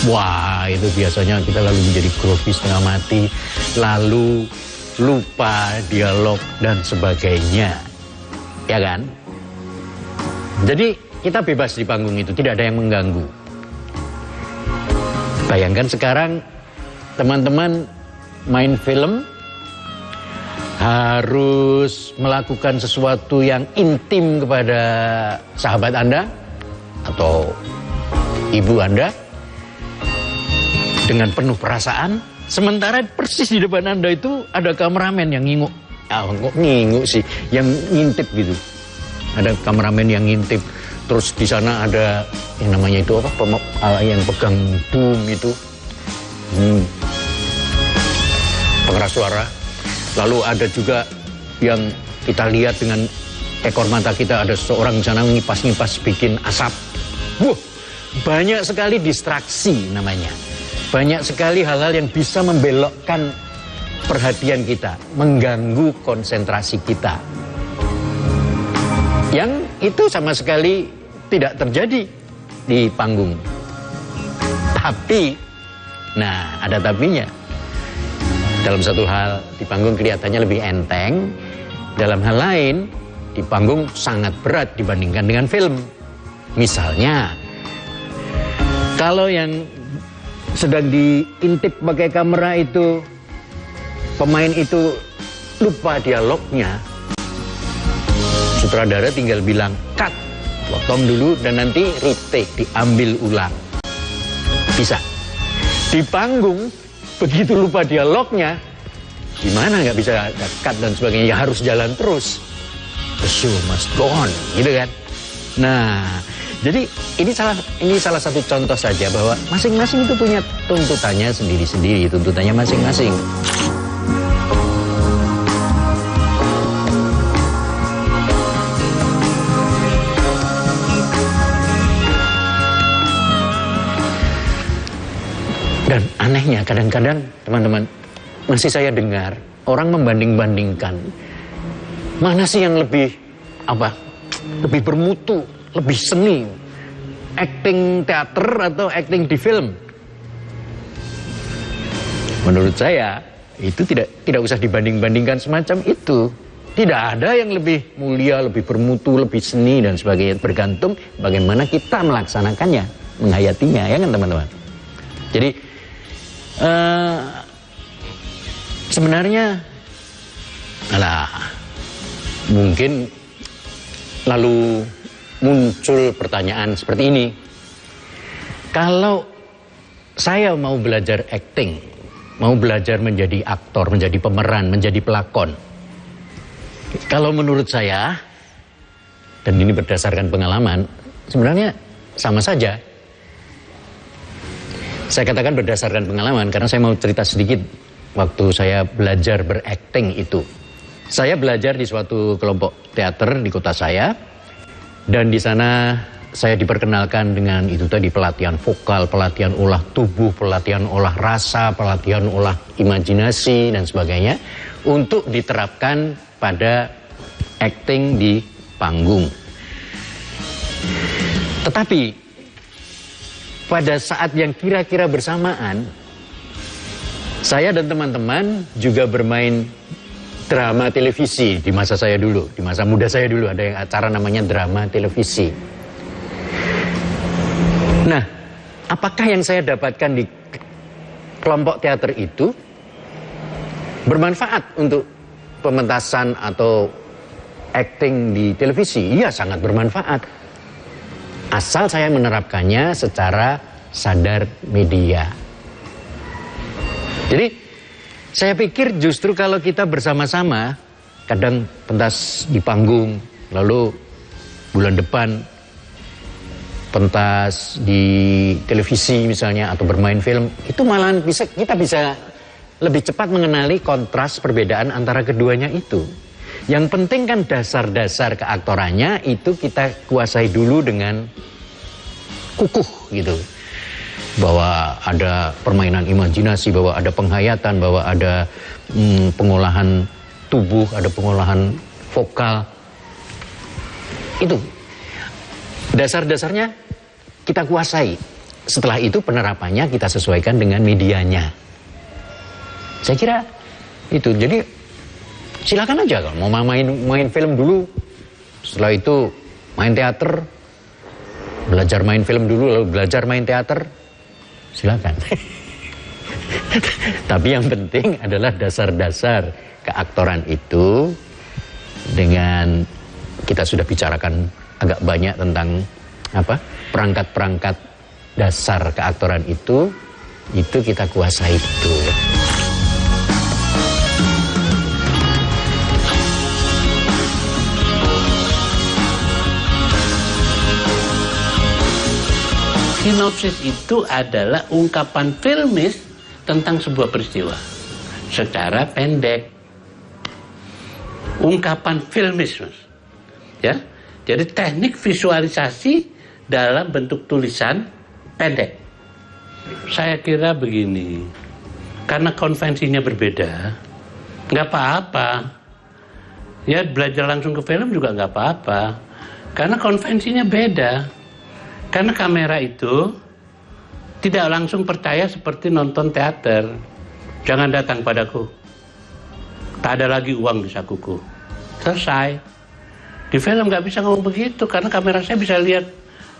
wah itu biasanya kita lalu menjadi grogi setengah mati, lalu lupa dialog dan sebagainya, ya kan? Jadi kita bebas di panggung itu, tidak ada yang mengganggu. Bayangkan sekarang teman-teman main film harus melakukan sesuatu yang intim kepada sahabat Anda atau ibu Anda dengan penuh perasaan, sementara persis di depan Anda itu ada kameramen yang nginguk. Ah, kok nginguk sih, yang ngintip gitu. Ada kameramen yang ngintip. Terus di sana ada yang namanya itu apa? Yang pegang boom itu. Pengeras suara. Lalu ada juga yang kita lihat dengan ekor mata kita, ada seorang di sana ngipas-ngipas bikin asap. Wah, banyak sekali distraksi namanya. Banyak sekali hal-hal yang bisa membelokkan perhatian kita, mengganggu konsentrasi kita. Yang itu sama sekali tidak terjadi di panggung. Tapi, nah ada tapinya. Dalam satu hal, di panggung kelihatannya lebih enteng. Dalam hal lain, di panggung sangat berat dibandingkan dengan film. Misalnya, kalau yang sedang diintip pakai kamera itu, pemain itu lupa dialognya, sutradara tinggal bilang cut, potong dulu dan nanti retake, diambil ulang. Bisa. Di panggung begitu lupa dialognya, gimana nggak bisa cut dan sebagainya, ya harus jalan terus. The show must go on, gitu kan. Nah, jadi ini salah satu contoh saja bahwa masing-masing itu punya tuntutannya sendiri-sendiri, tuntutannya masing-masing. Dan anehnya kadang-kadang teman-teman, masih saya dengar orang membanding-bandingkan mana sih yang lebih lebih bermutu, lebih seni, acting teater atau acting di film. Menurut saya itu tidak usah dibanding-bandingkan semacam itu. Tidak ada yang lebih mulia, lebih bermutu, lebih seni dan sebagainya. Bergantung bagaimana kita melaksanakannya, menghayatinya, ya kan teman-teman. Jadi sebenarnya mungkin lalu muncul pertanyaan seperti ini. Kalau saya mau belajar acting, mau belajar menjadi aktor, menjadi pemeran, menjadi pelakon, kalau menurut saya, dan ini berdasarkan pengalaman, sebenarnya sama saja. Saya katakan berdasarkan pengalaman karena saya mau cerita sedikit waktu saya belajar berakting itu. Saya belajar di suatu kelompok teater di kota saya, dan di sana saya diperkenalkan dengan itu tadi, pelatihan vokal, pelatihan olah tubuh, pelatihan olah rasa, pelatihan olah imajinasi dan sebagainya untuk diterapkan pada acting di panggung. Tetapi pada saat yang kira-kira bersamaan, saya dan teman-teman juga bermain drama televisi di masa saya dulu, di masa muda saya dulu ada yang acara namanya drama televisi. Nah, apakah yang saya dapatkan di kelompok teater itu bermanfaat untuk pementasan atau acting di televisi? Iya, sangat bermanfaat. Asal saya menerapkannya secara sadar media. Jadi, saya pikir justru kalau kita bersama-sama, kadang pentas di panggung, lalu bulan depan pentas di televisi misalnya, atau bermain film, itu malahan kita bisa lebih cepat mengenali kontras perbedaan antara keduanya itu. Yang penting kan dasar-dasar keaktorannya itu kita kuasai dulu dengan kukuh gitu. Bahwa ada permainan imajinasi, bahwa ada penghayatan, bahwa ada pengolahan tubuh, ada pengolahan vokal. Itu dasar-dasarnya kita kuasai. Setelah itu penerapannya kita sesuaikan dengan medianya. Saya kira itu. Jadi silakan aja kalau mau main film dulu, setelah itu main teater, belajar main film dulu lalu belajar main teater, silakan. Tapi yang penting adalah dasar-dasar keaktoran itu. Dengan kita sudah bicarakan agak banyak tentang perangkat-perangkat dasar keaktoran itu kita kuasai betul. Sinopsis itu adalah ungkapan filmis tentang sebuah peristiwa secara pendek. Ungkapan filmis, Mas. Ya. Jadi teknik visualisasi dalam bentuk tulisan pendek. Saya kira begini, karena konvensinya berbeda, nggak apa-apa. Ya belajar langsung ke film juga nggak apa-apa, karena konvensinya beda. Karena kamera itu tidak langsung percaya seperti nonton teater. Jangan datang padaku, tak ada lagi uang di sakuku. Selesai. Di film nggak bisa ngomong begitu, karena kamera saya bisa lihat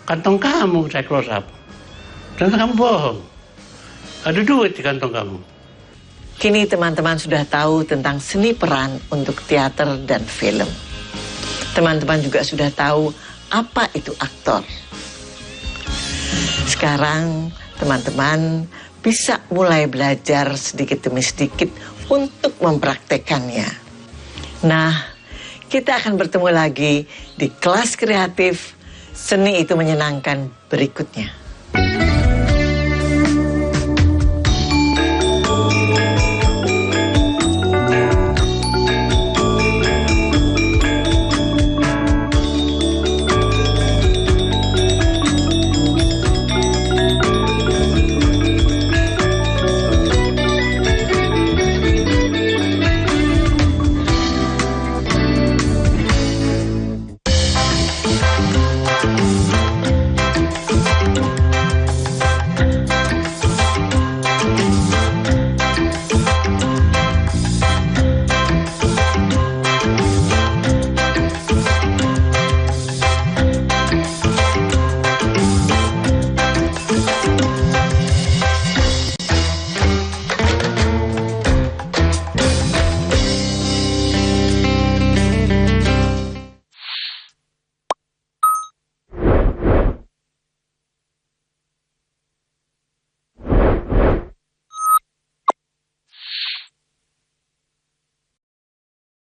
kantong kamu, saya close up. Ternyata kamu bohong. Ada duit di kantong kamu. Kini teman-teman sudah tahu tentang seni peran untuk teater dan film. Teman-teman juga sudah tahu apa itu aktor. Sekarang teman-teman bisa mulai belajar sedikit demi sedikit untuk mempraktekannya. Nah, kita akan bertemu lagi di kelas kreatif Seni Itu Menyenangkan berikutnya.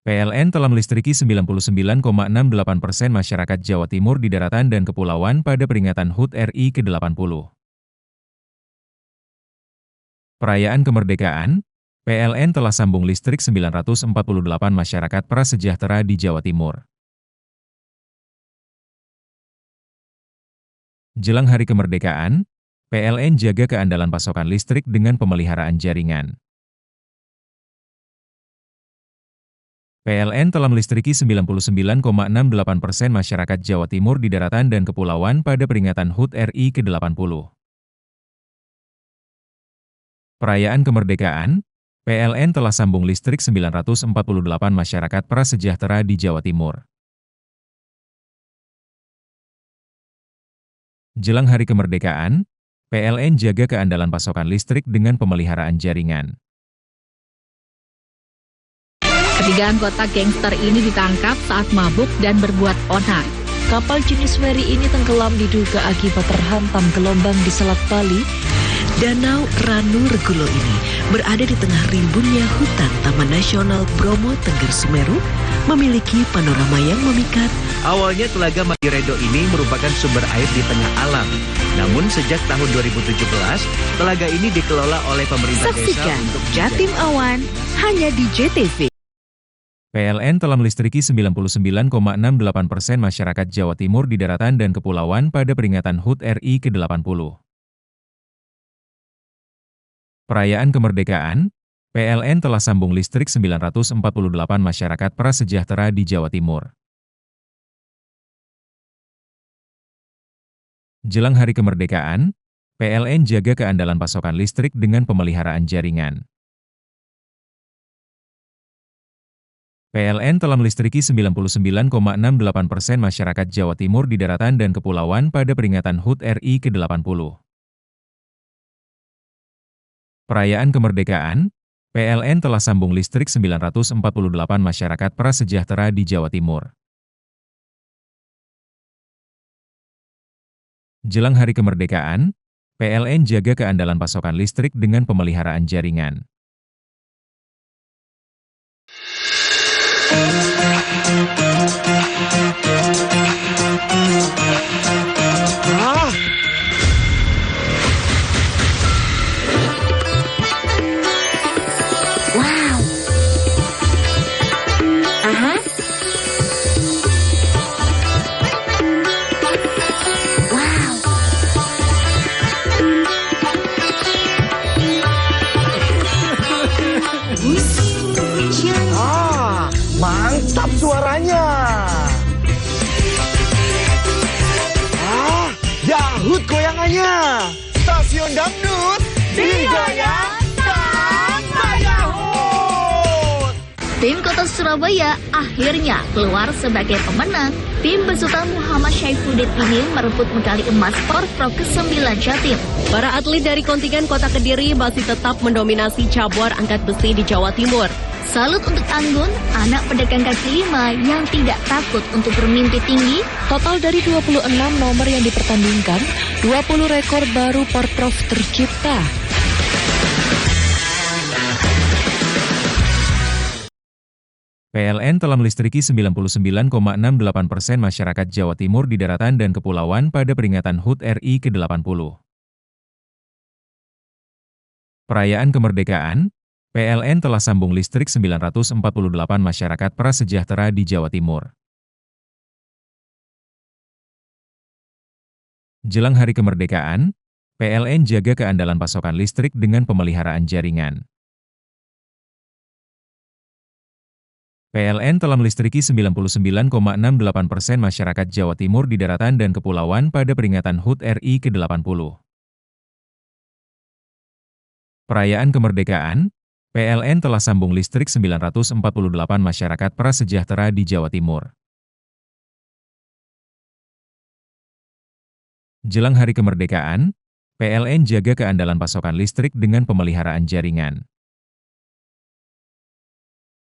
PLN telah melistriki 99,68% masyarakat Jawa Timur di daratan dan kepulauan pada peringatan HUT RI ke-80. Perayaan kemerdekaan, PLN telah sambung listrik 948 masyarakat prasejahtera di Jawa Timur. Jelang hari kemerdekaan, PLN jaga keandalan pasokan listrik dengan pemeliharaan jaringan. PLN telah melistriki 99,68% masyarakat Jawa Timur di daratan dan kepulauan pada peringatan HUT RI ke-80. Perayaan kemerdekaan, PLN telah sambung listrik 948 masyarakat prasejahtera di Jawa Timur. Jelang Hari Kemerdekaan, PLN jaga keandalan pasokan listrik dengan pemeliharaan jaringan. Ketiga anggota gangster ini ditangkap saat mabuk dan berbuat onar. Kapal jenis feri ini tenggelam diduga akibat terhantam gelombang di Selat Bali. Danau Ranu Regulo ini berada di tengah rimbunnya hutan Taman Nasional Bromo Tengger Semeru, memiliki panorama yang memikat. Awalnya Telaga Magiredo ini merupakan sumber air di tengah alam. Namun sejak tahun 2017, telaga ini dikelola oleh pemerintah desa Saksikan untuk Jatim Awan hanya di JTV. PLN telah melistriki 99,68% masyarakat Jawa Timur di daratan dan kepulauan pada peringatan HUT RI ke-80. Perayaan Kemerdekaan, PLN telah sambung listrik 948 masyarakat prasejahtera di Jawa Timur. Jelang Hari Kemerdekaan, PLN jaga keandalan pasokan listrik dengan pemeliharaan jaringan. PLN telah melistriki 99,68% masyarakat Jawa Timur di daratan dan kepulauan pada peringatan HUT RI ke-80. Perayaan Kemerdekaan, PLN telah sambung listrik 948 masyarakat prasejahtera di Jawa Timur. Jelang Hari Kemerdekaan, PLN jaga keandalan pasokan listrik dengan pemeliharaan jaringan. Wow. Aha. Wow. Mantap suaranya. Yahut goyangannya. Stasiun dangdut digoyang sama Yahut. Tim Kota Surabaya akhirnya keluar sebagai pemenang. Tim besutan Muhammad Syaifuddin ini merebut medali emas Porprov ke-9 Jatim. Para atlet dari kontingen Kota Kediri masih tetap mendominasi cabur angkat besi di Jawa Timur. Salut untuk Anggun, anak pedagang kaki lima yang tidak takut untuk bermimpi tinggi. Total dari 26 nomor yang dipertandingkan, 20 rekor baru Porprov tercipta. PLN telah melistriki 99,68% masyarakat Jawa Timur di daratan dan kepulauan pada peringatan HUT RI ke-80. Perayaan Kemerdekaan, PLN telah sambung listrik 948 masyarakat prasejahtera di Jawa Timur. Jelang Hari Kemerdekaan, PLN jaga keandalan pasokan listrik dengan pemeliharaan jaringan. PLN telah melistriki 99,68% masyarakat Jawa Timur di daratan dan kepulauan pada peringatan HUT RI ke-80. Perayaan Kemerdekaan, PLN telah sambung listrik 948 masyarakat prasejahtera di Jawa Timur. Jelang Hari Kemerdekaan, PLN jaga keandalan pasokan listrik dengan pemeliharaan jaringan.